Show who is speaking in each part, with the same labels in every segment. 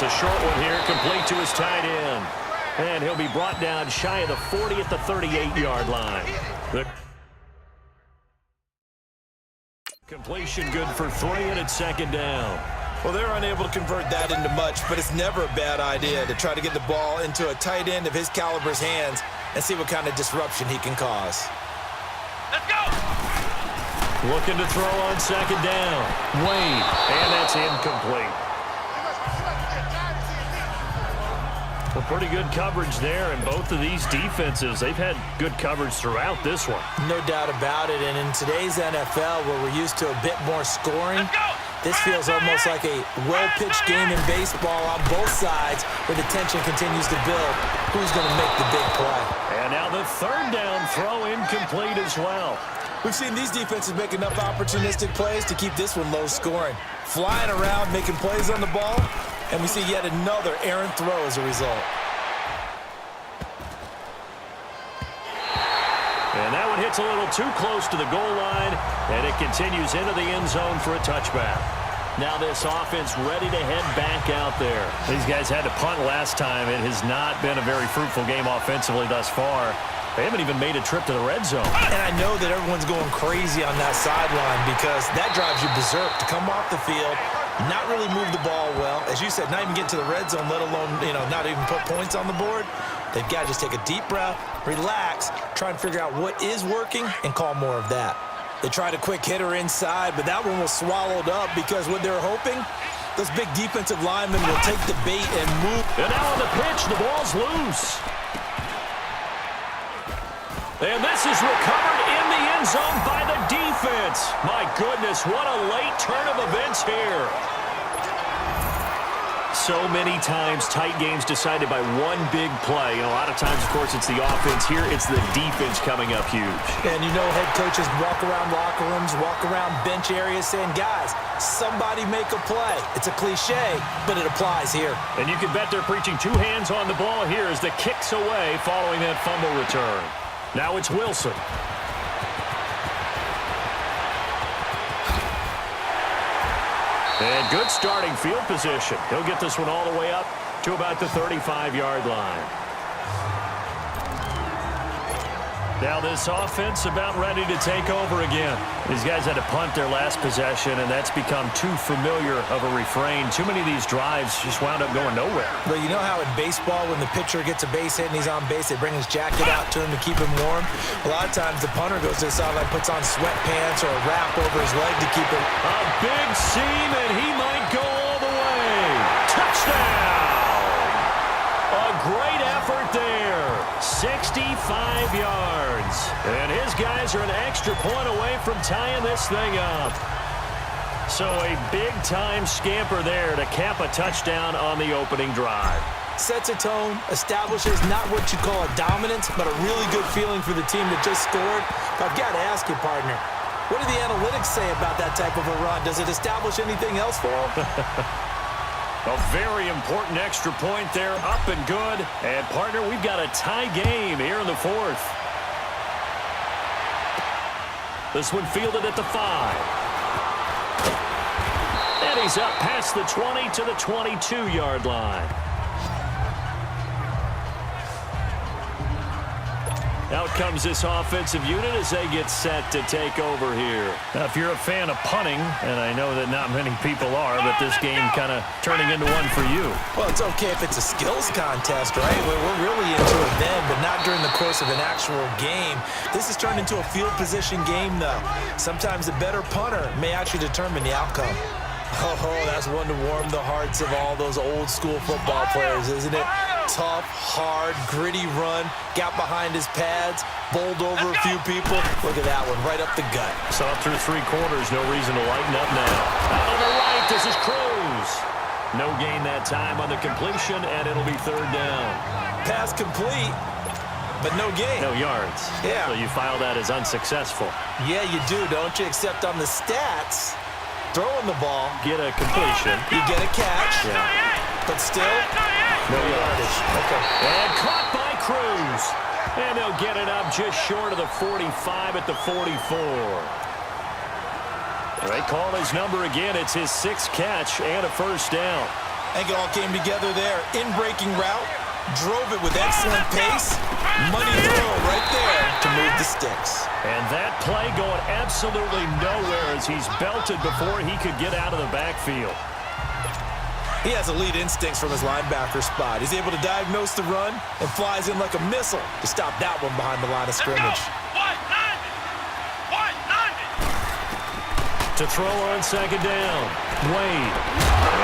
Speaker 1: It's a short one here, complete to his tight end. And he'll be brought down shy of the 40 at the 38-yard line. The completion good for 3, and it's second down.
Speaker 2: Well, they're unable to convert that into much, but it's never a bad idea to try to get the ball into a tight end of his caliber's hands and see what kind of disruption he can cause.
Speaker 3: Let's go!
Speaker 1: Looking to throw on second down. Wade, and that's incomplete. Well, pretty good coverage there, and both of these defenses, they've had good coverage throughout this one.
Speaker 2: No doubt about it, and in today's NFL, where we're used to a bit more scoring, this feels almost like a well-pitched game in baseball on both sides where the tension continues to build. Who's going to make the big play?
Speaker 1: And now the third down throw incomplete as well.
Speaker 2: We've seen these defenses make enough opportunistic plays to keep this one low scoring. Flying around, making plays on the ball, and we see yet another errant throw as a result.
Speaker 1: And that one hits a little too close to the goal line, and it continues into the end zone for a touchback. Now this offense ready to head back out there. These guys had to punt last time. It has not been a very fruitful game offensively thus far. They haven't even made a trip to the red zone.
Speaker 2: And I know that everyone's going crazy on that sideline because that drives you berserk to come off the field, not really move the ball well. As you said, not even get to the red zone, let alone, not even put points on the board. They've got to just take a deep breath, relax, try and figure out what is working, and call more of that. They tried a quick hitter inside, but that one was swallowed up because what they're hoping, those big defensive linemen will take the bait and move.
Speaker 1: And now on the pitch, the ball's loose. And this is recovered in the end zone by the defense. My goodness, what a late turn of events here. So many times tight games decided by one big play. A lot of times, of course, it's the offense. Here, it's the defense coming up huge.
Speaker 2: And head coaches walk around locker rooms, walk around bench areas saying, guys, somebody make a play. It's a cliche, but it applies here.
Speaker 1: And you can bet they're preaching 2 hands on the ball here as the kick's away following that fumble return. Now it's Wilson. And good starting field position. He'll get this one all the way up to about the 35-yard line. Now this offense about ready to take over again. These guys had to punt their last possession, and that's become too familiar of a refrain. Too many of these drives just wound up going nowhere.
Speaker 2: But you know how in baseball, when the pitcher gets a base hit and he's on base, they bring his jacket out to him to keep him warm? A lot of times the punter goes to the sideline, puts on sweatpants or a wrap over his leg to keep it.
Speaker 1: A big seam, and he might go all the way. Touchdown! A great effort there. 65 yards. And his guys are an extra point away from tying this thing up. So a big-time scamper there to cap a touchdown on the opening drive.
Speaker 2: Sets a tone, establishes not what you call a dominance, but a really good feeling for the team that just scored. But I've got to ask you, partner, what do the analytics say about that type of a run? Does it establish anything else for them?
Speaker 1: A very important extra point there, up and good. And, partner, we've got a tie game here in the 4th. This one fielded at the 5. And he's up past the 20 to the 22-yard line. Out comes this offensive unit as they get set to take over here. Now, if you're a fan of punting, and I know that not many people are, but this game kind of turning into one for you.
Speaker 2: Well, it's okay if it's a skills contest, right? We're really into it then, but not during the course of an actual game. This has turned into a field position game, though. Sometimes the better punter may actually determine the outcome. Oh, that's one to warm the hearts of all those old-school football players, isn't it? Tough, hard, gritty run, got behind his pads, bowled over a few people. Look at that one, right up the gut.
Speaker 1: Saw through 3 quarters, no reason to lighten up now. Out on the right, this is Cruz. No gain that time on the completion, and it'll be 3rd down.
Speaker 2: Pass complete, but no gain.
Speaker 1: No yards.
Speaker 2: Yeah.
Speaker 1: So you file that as unsuccessful.
Speaker 2: Yeah, you do, don't you? Except on the stats, throwing the ball,
Speaker 1: get a completion.
Speaker 2: You get a catch, but still, no yardage. Okay.
Speaker 1: And caught by Cruz. And they'll get it up just short of the 45 at the 44. They call his number again. It's his 6th catch and a 1st down.
Speaker 2: I think it all came together there. In-breaking route, drove it with excellent pace. Money throw right there to move the sticks.
Speaker 1: And that play going absolutely nowhere as he's belted before he could get out of the backfield.
Speaker 2: He has elite instincts from his linebacker spot. He's able to diagnose the run and flies in like a missile to stop that one behind the line of scrimmage.
Speaker 1: To throw on second down, Wade.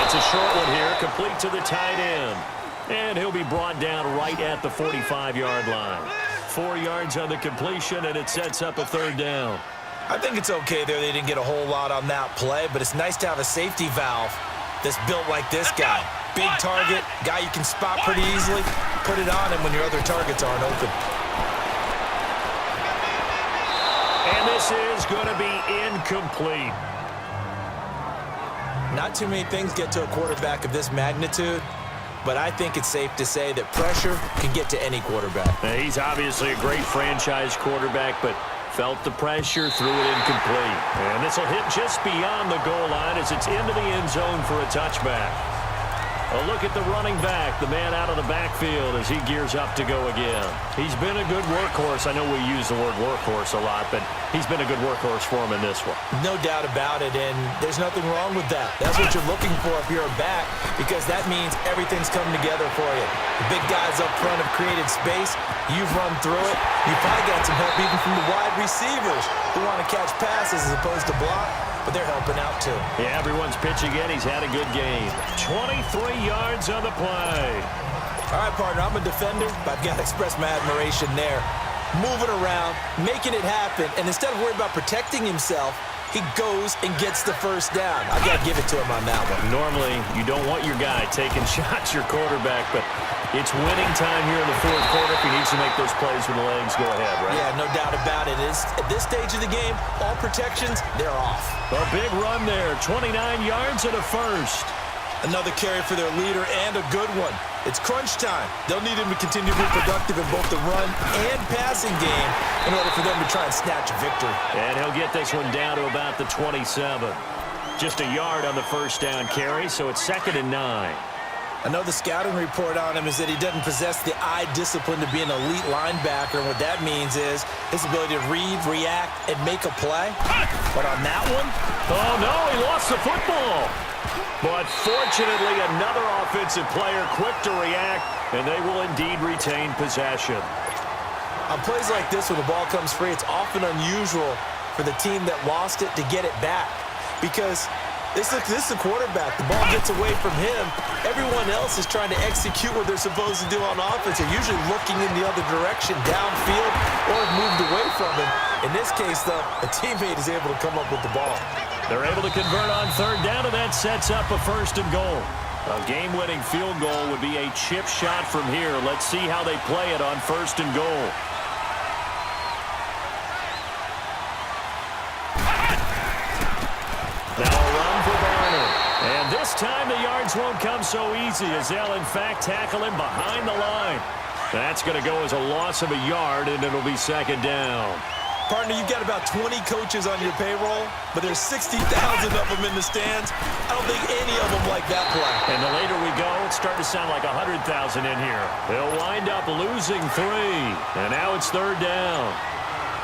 Speaker 1: It's a short one here, complete to the tight end. And he'll be brought down right at the 45-yard line. 4 yards on the completion, and it sets up a third down.
Speaker 2: I think it's okay there. They didn't get a whole lot on that play, but it's nice to have a safety valve that's built like this guy. Big target, guy you can spot pretty easily. Put it on him when your other targets aren't open.
Speaker 1: And this is going to be incomplete.
Speaker 2: Not too many things get to a quarterback of this magnitude, but I think it's safe to say that pressure can get to any quarterback.
Speaker 1: Now, he's obviously a great franchise quarterback, but felt the pressure, threw it incomplete. And this will hit just beyond the goal line as it's into the end zone for a touchback. A look at the running back, the man out of the backfield as he gears up to go again. He's been a good workhorse. I know we use the word workhorse a lot, but he's been a good workhorse for him in this one.
Speaker 2: No doubt about it, and there's nothing wrong with that. That's what you're looking for if you're a back, because that means everything's coming together for you. The big guys up front have created space. You've run through it. You've probably got some help even from the wide receivers who want to catch passes as opposed to block, but they're helping out too.
Speaker 1: Yeah, everyone's pitching in. He's had a good game. 23 yards on the play.
Speaker 2: All right, partner, I'm a defender, but I've got to express my admiration there. Moving around, making it happen, and instead of worrying about protecting himself, he goes and gets the first down. I've got to give it to him on that one.
Speaker 1: Normally, you don't want your guy taking shots, your quarterback, but it's winning time here in the fourth quarter. If he needs to make those plays with the legs, go ahead, right?
Speaker 2: Yeah, no doubt about it. At this stage of the game, all protections, they're off.
Speaker 1: A big run there, 29 yards and a first.
Speaker 2: Another carry for their leader and a good one. It's crunch time. They'll need him to continue to be productive in both the run and passing game in order for them to try and snatch a victory.
Speaker 1: And he'll get this one down to about the 27. Just a yard on the first down carry, so it's 2nd and 9.
Speaker 2: I know the scouting report on him is that he doesn't possess the eye discipline to be an elite linebacker, and what that means is his ability to read, react, and make a play. But on that one,
Speaker 1: oh no, he lost the football. But fortunately, another offensive player quick to react, and they will indeed retain possession.
Speaker 2: On plays like this, when the ball comes free, it's often unusual for the team that lost it to get it back, because this is the quarterback. The ball gets away from him. Everyone else is trying to execute what they're supposed to do on offense. They're usually looking in the other direction, downfield, or have moved away from him. In this case, though, a teammate is able to come up with the ball.
Speaker 1: They're able to convert on third down, and that sets up a 1st and goal. A game-winning field goal would be a chip shot from here. Let's see how they play it on 1st and goal. Now a run for Barner. And this time the yards won't come so easy as they'll, in fact, tackle him behind the line. That's going to go as a loss of a yard, and it'll be 2nd down.
Speaker 2: Partner, you've got about 20 coaches on your payroll, but there's 60,000 of them in the stands. I don't think any of them like that play.
Speaker 1: And the later we go, it's starting to sound like 100,000 in here. They'll wind up losing 3, and now it's 3rd down.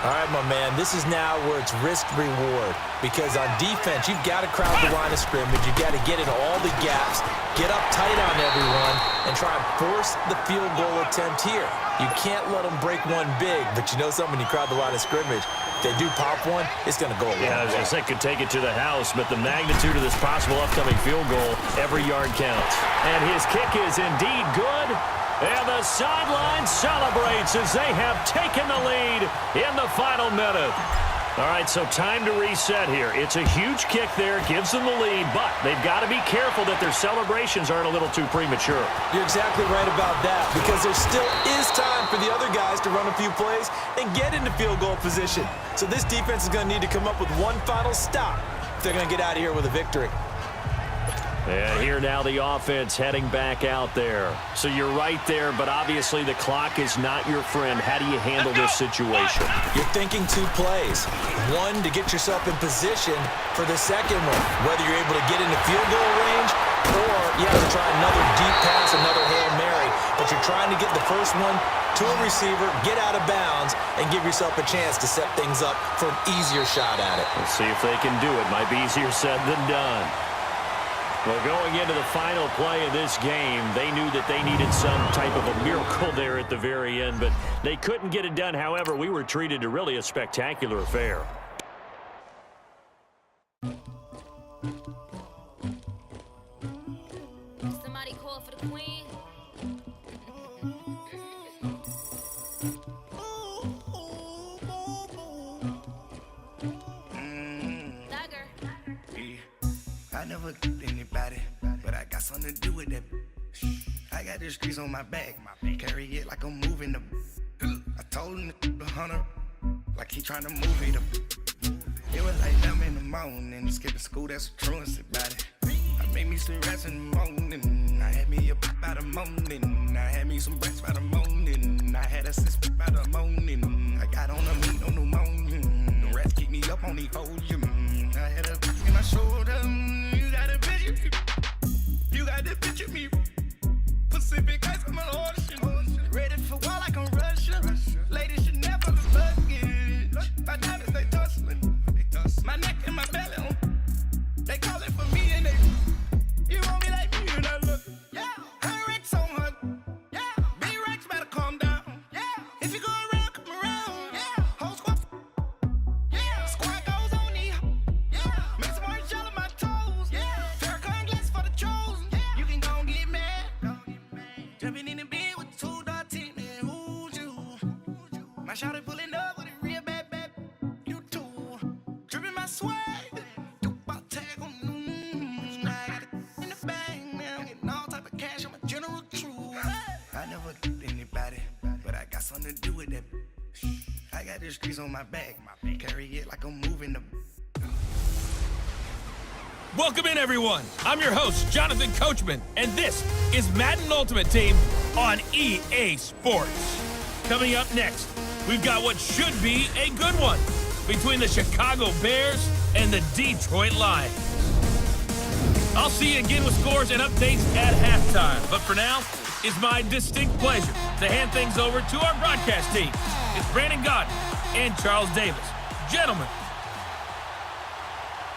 Speaker 2: All right, my man, this is now where it's risk-reward, because on defense, you've got to crowd the line of scrimmage. You've got to get into all the gaps, get up tight on everyone, and try and force the field goal attempt here. You can't let them break one big, but you know something, when you crowd the line of scrimmage, if they do pop one, it's going to go a long way.
Speaker 1: Yeah, I was going to say, could take it to the house, but the magnitude of this possible upcoming field goal, every yard counts. And his kick is indeed good. And the sideline celebrates as they have taken the lead in the final minute. All right, so time to reset here. It's a huge kick there, gives them the lead, but they've got to be careful that their celebrations aren't a little too premature.
Speaker 2: You're exactly right about that, because there still is time for the other guys to run a few plays and get into field goal position. So this defense is going to need to come up with one final stop if they're going to get out of here with a victory.
Speaker 1: And here now the offense heading back out there. So you're right there, but obviously the clock is not your friend. How do you handle this situation?
Speaker 2: You're thinking 2 plays. One, to get yourself in position for the second one, whether you're able to get into field goal range or you have to try another deep pass, another Hail Mary, but you're trying to get the first one to a receiver, get out of bounds, and give yourself a chance to set things up for an easier shot at it.
Speaker 1: Let's see if they can do it. Might be easier said than done. Well, going into the final play of this game, they knew that they needed some type of a miracle there at the very end, but they couldn't get it done. However, we were treated to really a spectacular affair.
Speaker 3: Somebody call for the queen.
Speaker 4: I never killed anybody, but I got something to do with that. I got the streets on my back, carry it like I'm moving the. I told him to 100, like he trying to move it up. It was like them in the morning, skipping school, that's a truancy about it. I made me some rats in the morning, I had me a pop by the morning, I had me some breasts by the morning, I had a sis by the morning, I got on the meat on the morning, the rats keep me up on the podium, I had a in my shoulder, you got a picture, you got the picture me, Pacific ice on my ocean, ready for war like I'm Russia, ladies should never look luggage, my diamonds they tussling, my neck and my belly, they call it for me and they, you want me like me and I look, yeah, her Rex on her, yeah, B-Rex better calm down, yeah, if you go around, come around, yeah, whole squad, yeah, squad goes on the, yeah, make some orange gel on my toes, yeah, Farrakhan glass for the chosen, yeah, you can go and get mad, jumping in the bed with 2 dark teeth, man, who's you, my shawty pulling up with a real bad, you too, dripping my swag, I never killed anybody, but I got something to do with that. I got the streets on my back, carry it like I'm moving the.
Speaker 5: Welcome in, everyone. I'm your host, Jonathan Coachman, and this is Madden Ultimate Team on EA Sports. Coming up next, we've got what should be a good one between the Chicago Bears and the Detroit Lions. I'll see you again with scores and updates at halftime, but for now, it's my distinct pleasure to hand things over to our broadcast team. It's Brandon Gaudin and Charles Davis. Gentlemen.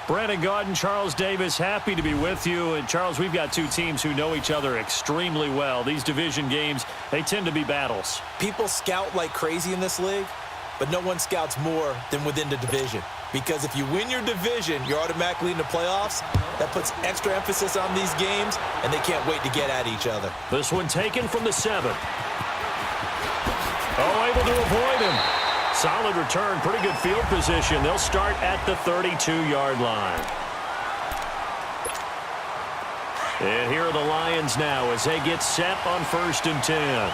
Speaker 1: Brandon Gaudin, Charles Davis, happy to be with you. And Charles, we've got two teams who know each other extremely well. These division games, they tend to be battles.
Speaker 2: People scout like crazy in this league, but no one scouts more than within the division. Because if you win your division, you're automatically in the playoffs. That puts extra emphasis on these games, and they can't wait to get at each other.
Speaker 1: This one taken from the 7. Oh, able to avoid him. Solid return, pretty good field position. They'll start at the 32-yard line. And here are the Lions now as they get set on 1st and 10.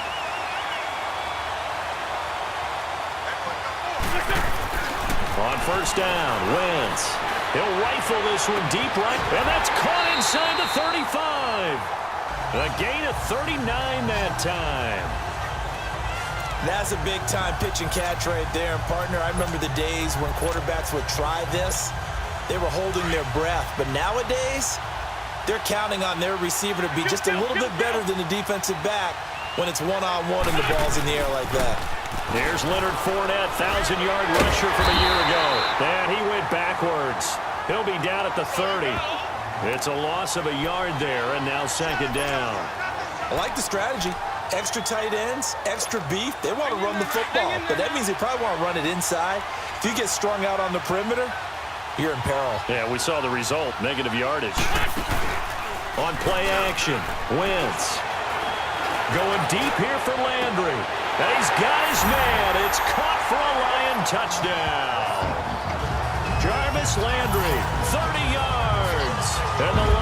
Speaker 1: On 1st down, Wentz. He'll rifle this one deep right, and that's caught inside the 35. A gain of 39 that time.
Speaker 2: That's a big-time pitch and catch right there. And, partner, I remember the days when quarterbacks would try this. They were holding their breath. But nowadays, they're counting on their receiver to be just a little bit better than the defensive back when it's one-on-one and the ball's in the air like that.
Speaker 1: Here's Leonard Fournette, 1,000-yard rusher from a year ago. And he went backwards. He'll be down at the 30. It's a loss of a yard there, and now 2nd down.
Speaker 2: I like the strategy. Extra tight ends, extra beef. They want to run the football, but that means they probably want to run it inside. If you get strung out on the perimeter, you're in peril.
Speaker 1: Yeah, we saw the result, negative yardage. On play action, Wentz. Going deep here for Landry. And he's got his man. It's caught for a Lion touchdown. Jarvis Landry, 30 yards. And the Lions